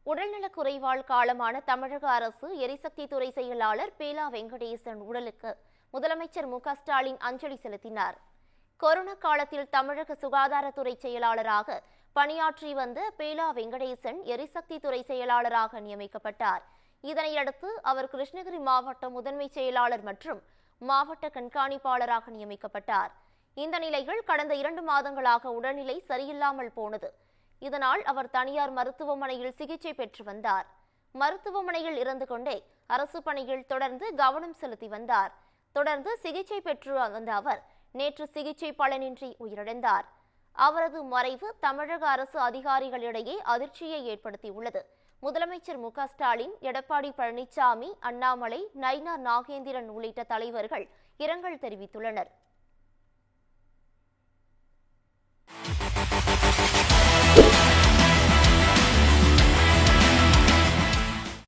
உடல்நலக் குறைவால் காலமான தமிழக அரசு எரிசக்தி துறை செயலாளர் பேலா வெங்கடேசன் உடலுக்கு முதலமைச்சர் மு.க.ஸ்டாலின் அஞ்சலி செலுத்தினார். கொரோனா காலத்தில் தமிழக சுகாதாரத்துறை செயலாளராக பணியாற்றி வந்த பேலா வெங்கடேசன் எரிசக்தி துறை செயலாளராக நியமிக்கப்பட்டார். இதனையடுத்து அவர் கிருஷ்ணகிரி மாவட்ட முதன்மை செயலாளர் மற்றும் மாவட்ட கண்காணிப்பாளராக நியமிக்கப்பட்டார். இந்த நிலையில் கடந்த 2 மாதங்களாக உடல்நிலை சரியில்லாமல் போனது. இதனால் அவர் தனியார் மருத்துவமனையில் சிகிச்சை பெற்று வந்தார். மருத்துவமனையில் இருந்து கொண்டே அரசு பணியில் தொடர்ந்து கவனம் செலுத்தி வந்தார். தொடர்ந்து சிகிச்சை பெற்று வந்த அவர் நேற்று சிகிச்சை பலனின்றி உயிரிழந்தார். அவரது மறைவு தமிழக அரசு அதிகாரிகளிடையே அதிர்ச்சியை ஏற்படுத்தியுள்ளது. முதலமைச்சர் மு.க.ஸ்டாலின், எடப்பாடி பழனிசாமி, அண்ணாமலை, நயினார் நாகேந்திரன் உள்ளிட்ட தலைவர்கள் இரங்கல் தெரிவித்துள்ளனர்.